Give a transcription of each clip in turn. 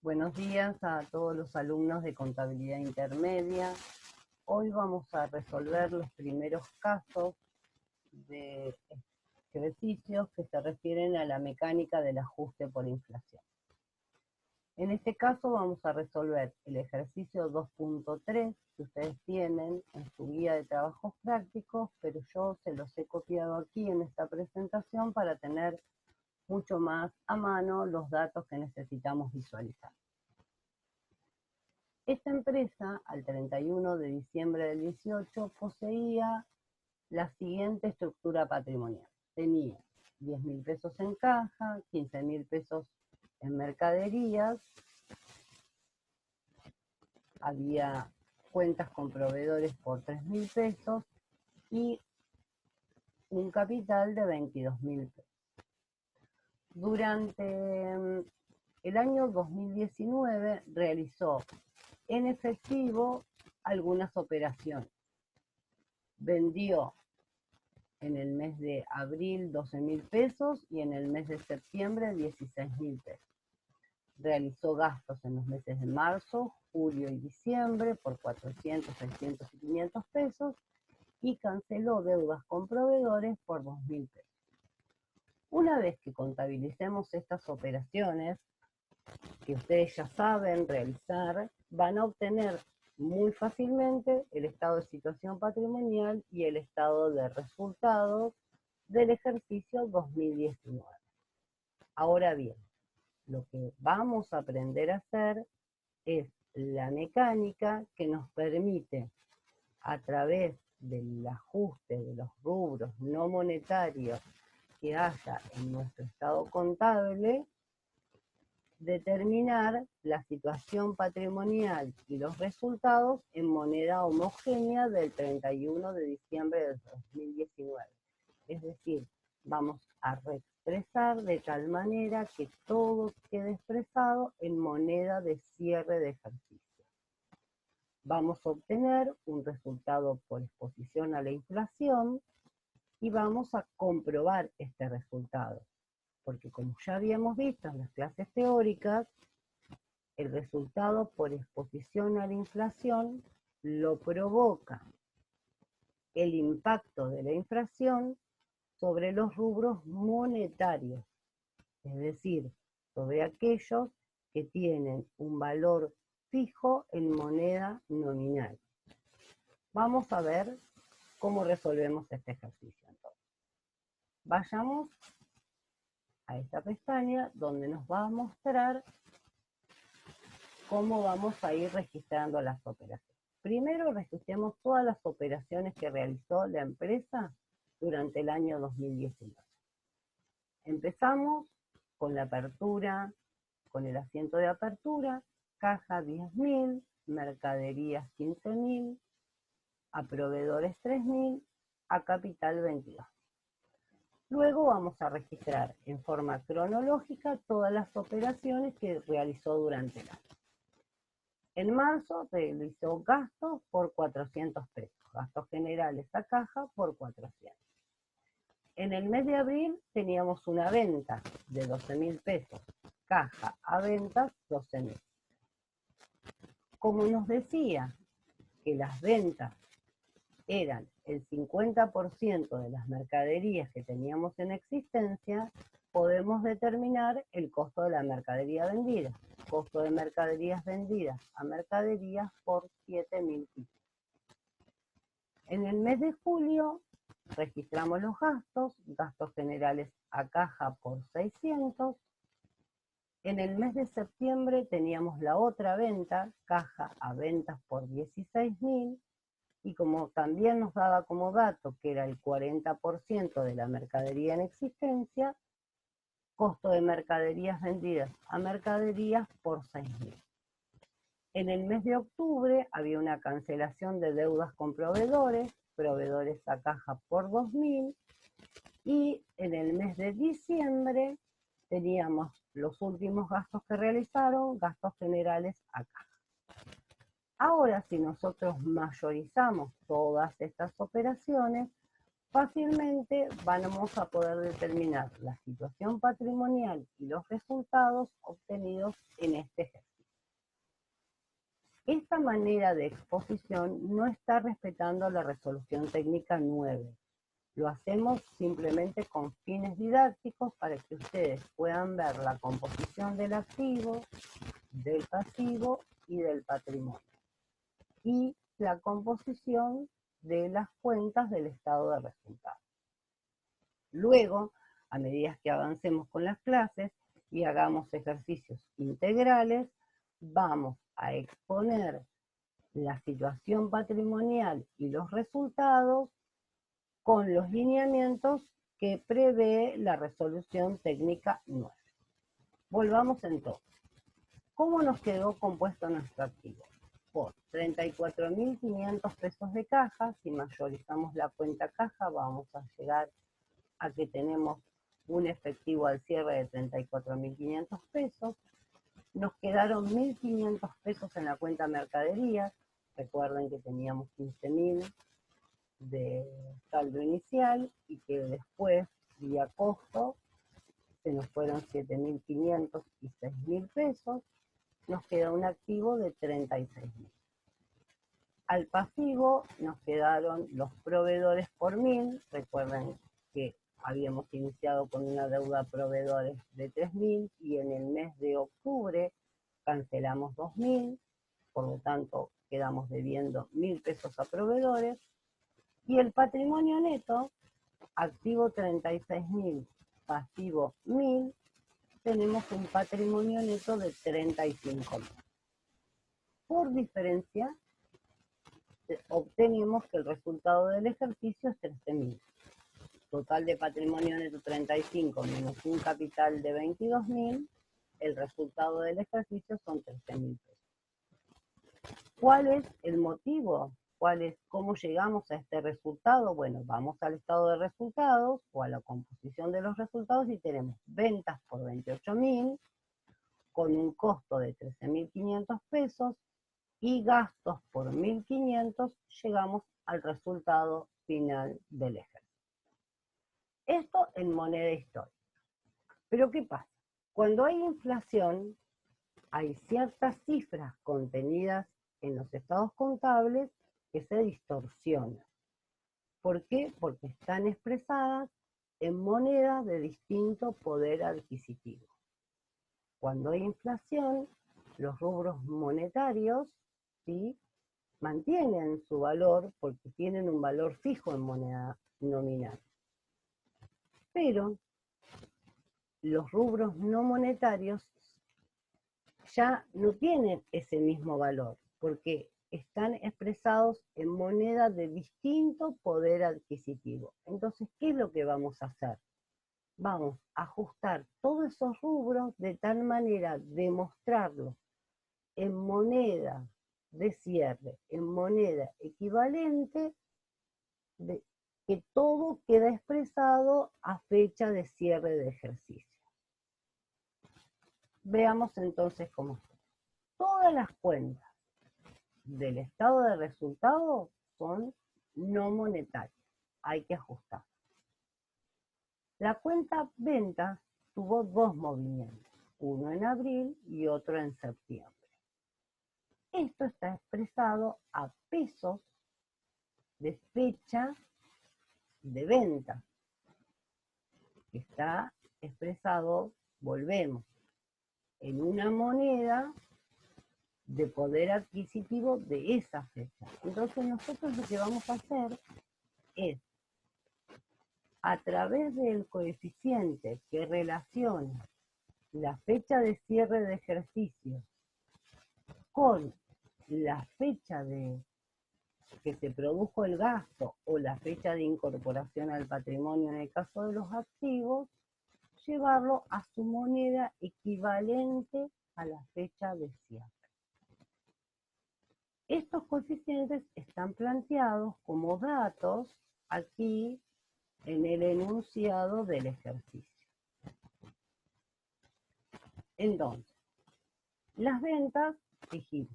Buenos días a todos los alumnos de Contabilidad Intermedia. Hoy vamos a resolver los primeros casos de ejercicios que se refieren a la mecánica del ajuste por inflación. En este caso vamos a resolver el ejercicio 2.3 que ustedes tienen en su guía de trabajos prácticos, pero yo se los he copiado aquí en esta presentación para tener mucho más a mano los datos que necesitamos visualizar. Esta empresa, al 31 de diciembre del 18, poseía la siguiente estructura patrimonial. Tenía 10.000 pesos en caja, 15.000 pesos en mercaderías, había cuentas con proveedores por 3.000 pesos y un capital de 22.000 pesos. Durante el año 2019 realizó en efectivo algunas operaciones. Vendió en el mes de abril 12.000 pesos y en el mes de septiembre 16.000 pesos. Realizó gastos en los meses de marzo, julio y diciembre por 400, 600 y 500 pesos y canceló deudas con proveedores por 2.000 pesos. Una vez que contabilicemos estas operaciones, que ustedes ya saben realizar, van a obtener muy fácilmente el estado de situación patrimonial y el estado de resultados del ejercicio 2019. Ahora bien, lo que vamos a aprender a hacer es la mecánica que nos permite, a través del ajuste de los rubros no monetarios que haya en nuestro estado contable, determinar la situación patrimonial y los resultados en moneda homogénea del 31 de diciembre del 2019. Es decir, vamos a reexpresar de tal manera que todo quede expresado en moneda de cierre de ejercicio. Vamos a obtener un resultado por exposición a la inflación y vamos a comprobar este resultado. Porque como ya habíamos visto en las clases teóricas, el resultado por exposición a la inflación lo provoca el impacto de la inflación sobre los rubros monetarios, es decir, sobre aquellos que tienen un valor fijo en moneda nominal. Vamos a ver cómo resolvemos este ejercicio entonces. Vayamos a esta pestaña donde nos va a mostrar cómo vamos a ir registrando las operaciones. Primero registremos todas las operaciones que realizó la empresa durante el año 2019. Empezamos con la apertura, con el asiento de apertura, caja 10.000, mercaderías 15.000, a proveedores 3.000, a capital 22. Luego vamos a registrar en forma cronológica todas las operaciones que realizó durante el año. En marzo realizó gastos por 400 pesos, gastos generales a caja por 400. En el mes de abril teníamos una venta de 12.000 pesos, caja a ventas 12.000. Como nos decía que las ventas eran el 50% de las mercaderías que teníamos en existencia, podemos determinar el costo de la mercadería vendida. Costo de mercaderías vendidas a mercaderías por 7.000 pesos. En el mes de julio registramos los gastos, gastos generales a caja por 600. En el mes de septiembre teníamos la otra venta, caja a ventas por 16.000. Y como también nos daba como dato que era el 40% de la mercadería en existencia, costo de mercaderías vendidas a mercaderías por 6.000. En el mes de octubre había una cancelación de deudas con proveedores, proveedores a caja por 2.000, y en el mes de diciembre teníamos los últimos gastos que realizaron, gastos generales a caja. Ahora, si nosotros mayorizamos todas estas operaciones, fácilmente vamos a poder determinar la situación patrimonial y los resultados obtenidos en este ejercicio. Esta manera de exposición no está respetando la resolución técnica 9. Lo hacemos simplemente con fines didácticos para que ustedes puedan ver la composición del activo, del pasivo y del patrimonio. Y la composición de las cuentas del estado de resultados. Luego, a medida que avancemos con las clases y hagamos ejercicios integrales, vamos a exponer la situación patrimonial y los resultados con los lineamientos que prevé la resolución técnica 9. Volvamos entonces. ¿Cómo nos quedó compuesto nuestro activo? Por 34.500 pesos de caja. Si mayorizamos la cuenta caja, vamos a llegar a que tenemos un efectivo al cierre de 34.500 pesos. Nos quedaron 1.500 pesos en la cuenta mercadería. Recuerden que teníamos 15.000 de saldo inicial y que después, vía costo, se nos fueron 7.500 y 6.000 pesos. Nos queda un activo de 36.000. Al pasivo nos quedaron los proveedores por 1.000. Recuerden que habíamos iniciado con una deuda a proveedores de 3.000 y en el mes de octubre cancelamos 2.000, por lo tanto quedamos debiendo 1.000 pesos a proveedores. Y el patrimonio neto, activo 36.000, pasivo 1.000, tenemos un patrimonio neto de 35.000. Por diferencia, obtenemos que el resultado del ejercicio es 13.000. Total de patrimonio neto 35 menos un capital de 22.000, el resultado del ejercicio son 13.000 pesos. ¿Cuál es el motivo? ¿Cómo llegamos a este resultado? Bueno, vamos al estado de resultados o a la composición de los resultados y tenemos ventas por 28.000 con un costo de 13.500 pesos y gastos por 1.500, llegamos al resultado final del ejercicio. Esto en moneda histórica. Pero ¿qué pasa? Cuando hay inflación, hay ciertas cifras contenidas en los estados contables que se distorsionan. ¿Por qué? Porque están expresadas en monedas de distinto poder adquisitivo. Cuando hay inflación, los rubros monetarios, ¿sí?, mantienen su valor porque tienen un valor fijo en moneda nominal. Pero los rubros no monetarios ya no tienen ese mismo valor porque están expresados en moneda de distinto poder adquisitivo. Entonces, ¿qué es lo que vamos a hacer? Vamos a ajustar todos esos rubros de tal manera de mostrarlos en moneda de cierre, en moneda equivalente, que todo queda expresado a fecha de cierre de ejercicio. Veamos entonces cómo está. Todas las cuentas del estado de resultado son no monetarias. Hay que ajustar. La cuenta ventas tuvo dos movimientos, uno en abril y otro en septiembre. Esto está expresado a pesos de fecha de venta. Está expresado, volvemos, en una moneda de poder adquisitivo de esa fecha. Entonces nosotros lo que vamos a hacer es, a través del coeficiente que relaciona la fecha de cierre de ejercicio con la fecha de que se produjo el gasto o la fecha de incorporación al patrimonio en el caso de los activos, llevarlo a su moneda equivalente a la fecha de cierre. Estos coeficientes están planteados como datos aquí en el enunciado del ejercicio. Entonces, las ventas, dijimos,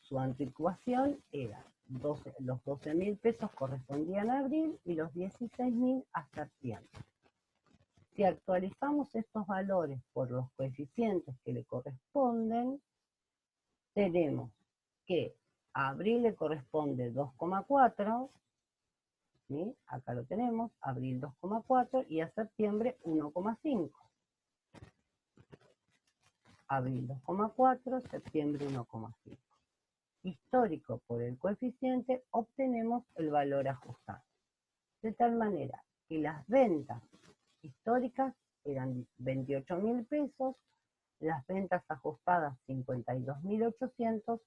su anticuación era los 12.000 pesos correspondían a abril y los 16.000 a septiembre. Si actualizamos estos valores por los coeficientes que le corresponden, tenemos que a abril le corresponde 2,4, ¿sí? Acá lo tenemos, abril 2,4 y a septiembre 1,5. Abril 2,4, septiembre 1,5. Histórico por el coeficiente, obtenemos el valor ajustado. De tal manera que las ventas históricas eran 28.000 pesos, las ventas ajustadas 52.800,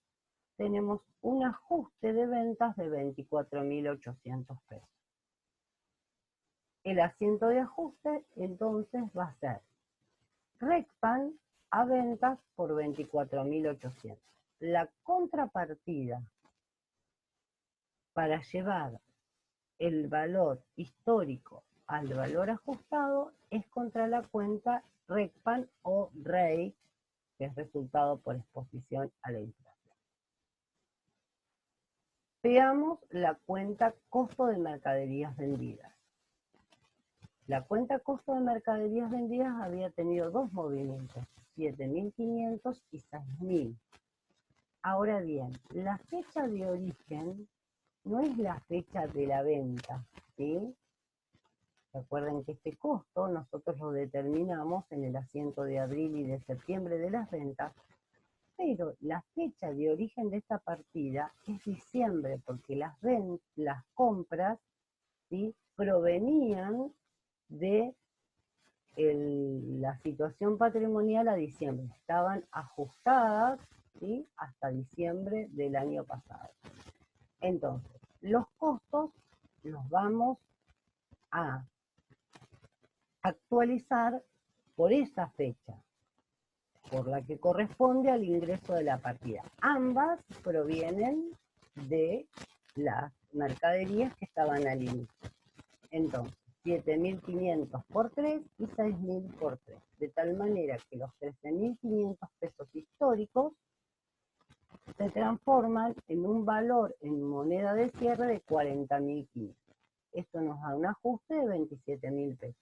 tenemos un ajuste de ventas de 24.800 pesos. El asiento de ajuste entonces va a ser RECPAN a ventas por 24.800. La contrapartida para llevar el valor histórico al valor ajustado es contra la cuenta RECPAN o REI, que es resultado por exposición a la inflación. Veamos la cuenta costo de mercaderías vendidas. La cuenta costo de mercaderías vendidas había tenido dos movimientos, 7.500 y 6.000. Ahora bien, la fecha de origen no es la fecha de la venta, ¿sí? Recuerden que este costo nosotros lo determinamos en el asiento de abril y de septiembre de las ventas, pero la fecha de origen de esta partida es diciembre, porque las compras, ¿sí?, provenían de la situación patrimonial a diciembre, estaban ajustadas, ¿sí?, hasta diciembre del año pasado. Entonces, los costos los vamos a actualizar por esa fecha, por la que corresponde al ingreso de la partida. Ambas provienen de las mercaderías que estaban al inicio. Entonces, 7.500 por 3 y 6.000 por 3. De tal manera que los 13.500 pesos históricos se transforman en un valor en moneda de cierre de 40.500. Esto nos da un ajuste de 27.000 pesos.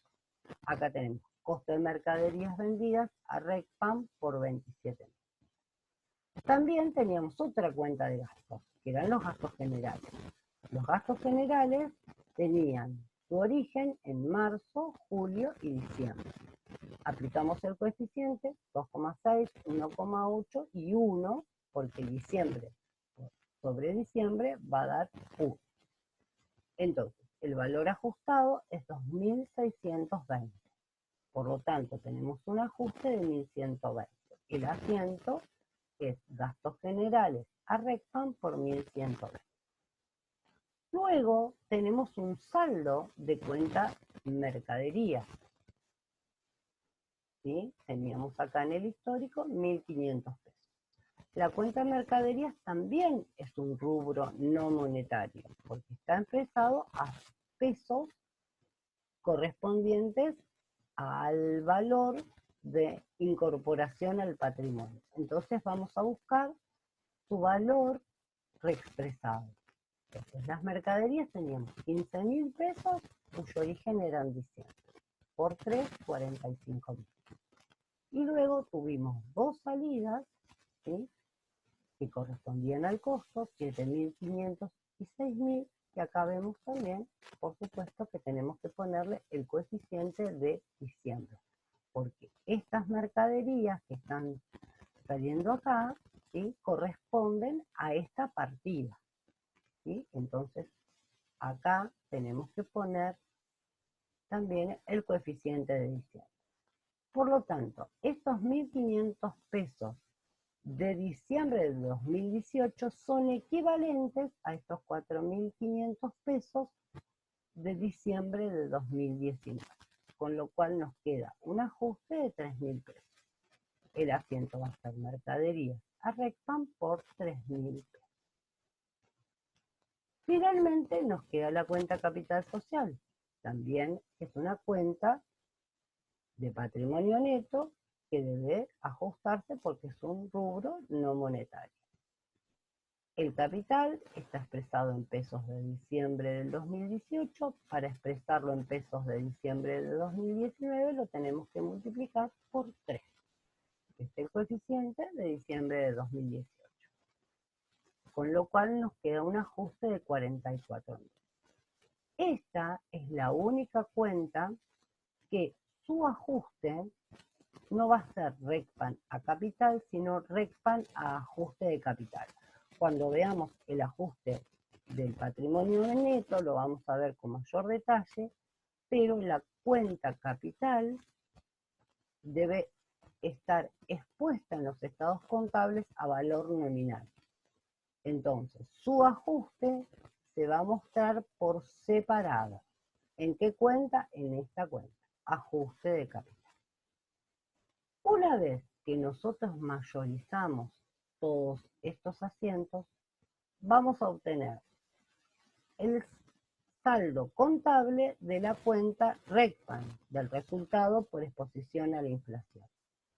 Acá tenemos costo de mercaderías vendidas a RECPAN por 27.000. También teníamos otra cuenta de gastos, que eran los gastos generales. Los gastos generales tenían su origen en marzo, julio y diciembre. Aplicamos el coeficiente 2,6, 1,8 y 1, porque diciembre sobre diciembre va a dar 1. Entonces, el valor ajustado es 2.620. Por lo tanto, tenemos un ajuste de 1.120. El asiento es gastos generales a RECPAN por 1.120. Luego tenemos un saldo de cuenta mercadería, ¿sí? Teníamos acá en el histórico 1.500 pesos. La cuenta de mercaderías también es un rubro no monetario, porque está expresado a pesos correspondientes al valor de incorporación al patrimonio. Entonces vamos a buscar su valor reexpresado. Entonces, las mercaderías teníamos 15.000 pesos, cuyo origen era en diciembre, por 3, 45.000. Y luego tuvimos dos salidas, ¿sí?, que correspondían al costo, 7.500 y 6.000, y acá vemos también, por supuesto, que tenemos que ponerle el coeficiente de diciembre, porque estas mercaderías que están saliendo acá, ¿sí?, corresponden a esta partida, ¿sí? Entonces, acá tenemos que poner también el coeficiente de diciembre. Por lo tanto, estos 1.500 pesos de diciembre de 2018 son equivalentes a estos 4.500 pesos de diciembre de 2019, con lo cual nos queda un ajuste de 3.000 pesos. El asiento va a ser mercadería a RECPAN por 3.000 pesos. Finalmente nos queda la cuenta capital social. También es una cuenta de patrimonio neto que debe ajustarse porque es un rubro no monetario. El capital está expresado en pesos de diciembre del 2018. Para expresarlo en pesos de diciembre de 2019 lo tenemos que multiplicar por 3. Este es el coeficiente de diciembre de 2018. con lo cual nos queda un ajuste de 44.000. Esta es la única cuenta que su ajuste no va a ser RECPAN a capital, sino RECPAN a ajuste de capital. Cuando veamos el ajuste del patrimonio neto, lo vamos a ver con mayor detalle, pero la cuenta capital debe estar expuesta en los estados contables a valor nominal. Entonces, su ajuste se va a mostrar por separado. ¿En qué cuenta? En esta cuenta, ajuste de capital. Una vez que nosotros mayorizamos todos estos asientos, vamos a obtener el saldo contable de la cuenta RECPAN, del resultado por exposición a la inflación.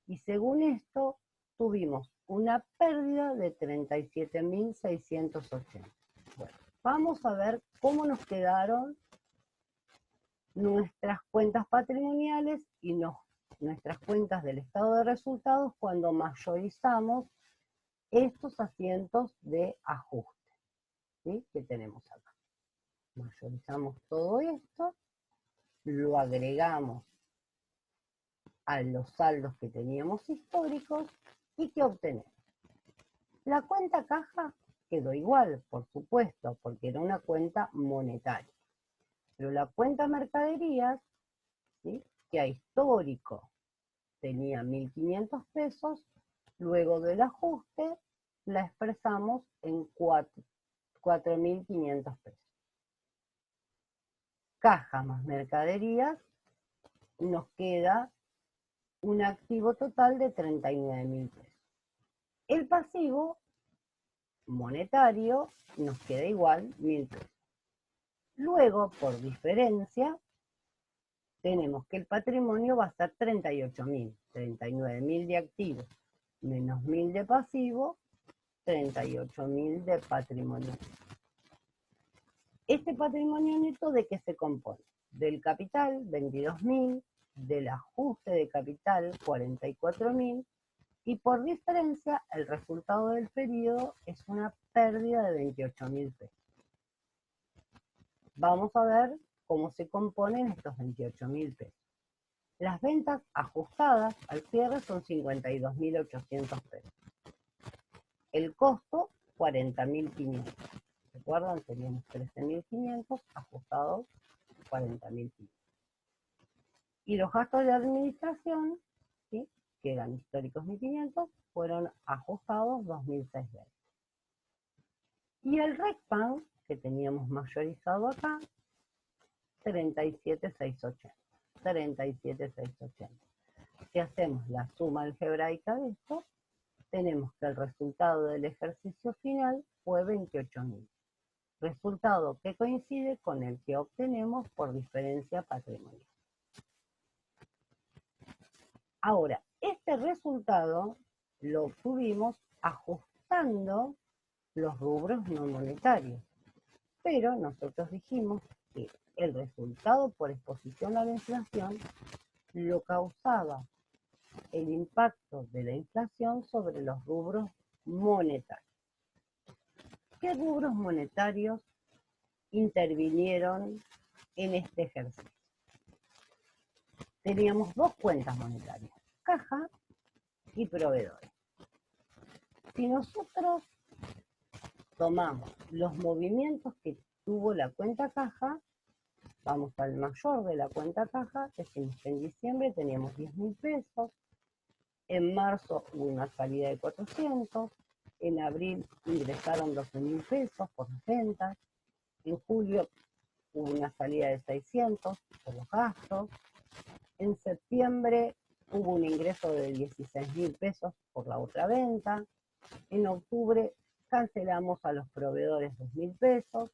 Y según esto, tuvimos una pérdida de 37.680. Bueno, vamos a ver cómo nos quedaron nuestras cuentas patrimoniales y nuestras cuentas del estado de resultados cuando mayorizamos estos asientos de ajuste, ¿sí?, que tenemos acá. Mayorizamos todo esto, lo agregamos a los saldos que teníamos históricos y ¿qué obtenemos? La cuenta caja quedó igual, por supuesto, porque era una cuenta monetaria. Pero la cuenta mercaderías, ¿sí?, que a histórico tenía 1.500 pesos, luego del ajuste la expresamos en 4.500 pesos. Caja más mercaderías nos queda un activo total de 39.000 pesos. El pasivo monetario nos queda igual, 1.000 pesos. Luego, por diferencia, tenemos que el patrimonio va a ser 38.000, 39.000 de activo, menos 1.000 de pasivo, 38.000 de patrimonio. Este patrimonio neto, ¿de qué se compone? Del capital, 22.000, del ajuste de capital, 44.000, y por diferencia, el resultado del periodo es una pérdida de 28.000 pesos. Vamos a ver cómo se componen estos 28.000 pesos. Las ventas ajustadas al cierre son 52.800 pesos. El costo, 40.500. ¿Recuerdan? Teníamos 13.500, ajustados 40.500. Y los gastos de administración, ¿sí?, que eran históricos 1.500, fueron ajustados 2.620. Y el RECPAN, que teníamos mayorizado acá, 37.680. 37.680. Si hacemos la suma algebraica de esto, tenemos que el resultado del ejercicio final fue 28.000. Resultado que coincide con el que obtenemos por diferencia patrimonial. Ahora, este resultado lo obtuvimos ajustando los rubros no monetarios, pero nosotros dijimos que el resultado por exposición a la inflación lo causaba el impacto de la inflación sobre los rubros monetarios. ¿Qué rubros monetarios intervinieron en este ejercicio? Teníamos dos cuentas monetarias, caja y proveedores. Si nosotros tomamos los movimientos que tuvo la cuenta caja, vamos al mayor de la cuenta caja, decimos que en diciembre teníamos 10.000 pesos, en marzo hubo una salida de 400, en abril ingresaron 12.000 pesos por las ventas, en julio hubo una salida de 600 por los gastos, en septiembre hubo un ingreso de 16.000 pesos por la otra venta, en octubre cancelamos a los proveedores 2.000 pesos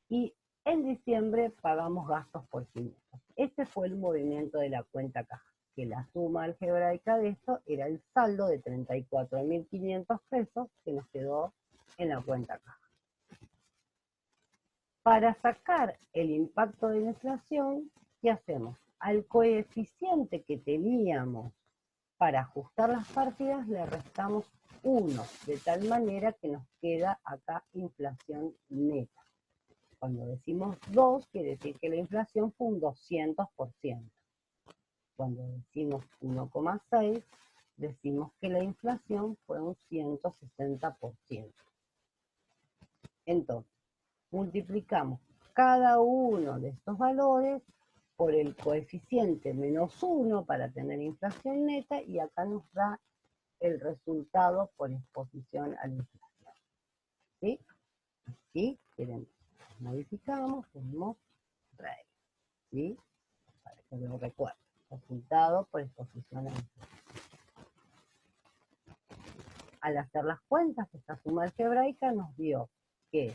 y en diciembre pagamos gastos por 500. Este fue el movimiento de la cuenta caja, que la suma algebraica de esto era el saldo de 34.500 pesos que nos quedó en la cuenta caja. Para sacar el impacto de la inflación, ¿qué hacemos? Al coeficiente que teníamos para ajustar las partidas le restamos 1, de tal manera que nos queda acá inflación neta. Cuando decimos 2, quiere decir que la inflación fue un 200%. Cuando decimos 1,6, decimos que la inflación fue un 160%. Entonces, multiplicamos cada uno de estos valores por el coeficiente menos 1 para tener inflación neta, y acá nos da el resultado por exposición a la inflación. ¿Sí? Aquí modificamos, ponemos rey. ¿Sí? Para que lo recuerden. Resultado por exposición a la inflación. Al hacer las cuentas, esta suma algebraica nos dio que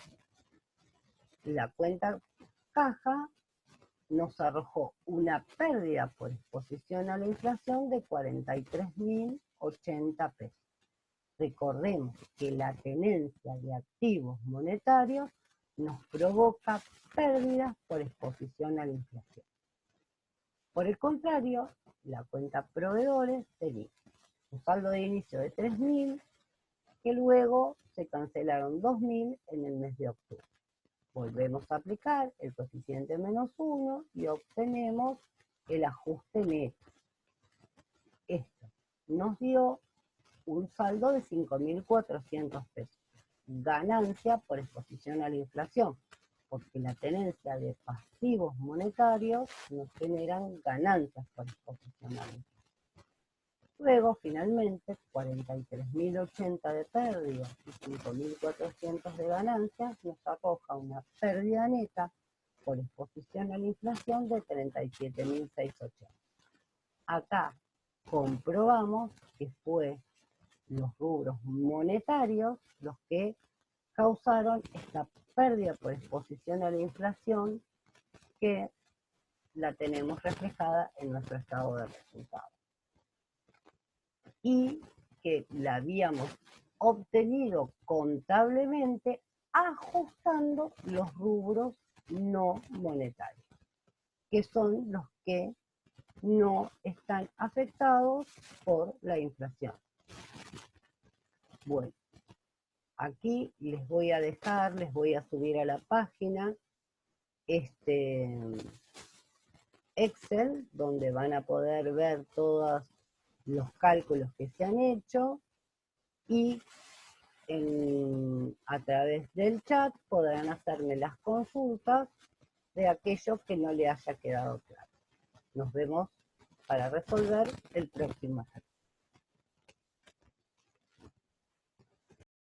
la cuenta caja nos arrojó una pérdida por exposición a la inflación de 43.080 pesos. Recordemos que la tenencia de activos monetarios nos provoca pérdidas por exposición a la inflación. Por el contrario, la cuenta proveedores tenía un saldo de inicio de 3.000, que luego se cancelaron 2.000 en el mes de octubre. Volvemos a aplicar el coeficiente menos 1 y obtenemos el ajuste neto. Esto nos dio un saldo de 5.400 pesos. Ganancia por exposición a la inflación, porque la tenencia de pasivos monetarios nos generan ganancias por exposición a la inflación. Luego, finalmente, 43.080 de pérdida y 5.400 de ganancias nos arroja una pérdida neta por exposición a la inflación de 37.680. Acá comprobamos que fue los rubros monetarios los que causaron esta pérdida por exposición a la inflación, que la tenemos reflejada en nuestro estado de resultados, y que la habíamos obtenido contablemente ajustando los rubros no monetarios, que son los que no están afectados por la inflación. Bueno, aquí les voy a dejar, les voy a subir a la página este Excel, donde van a poder ver todos los cálculos que se han hecho, y a través del chat podrán hacerme las consultas de aquello que no le haya quedado claro. Nos vemos para resolver el próximo ejercicio.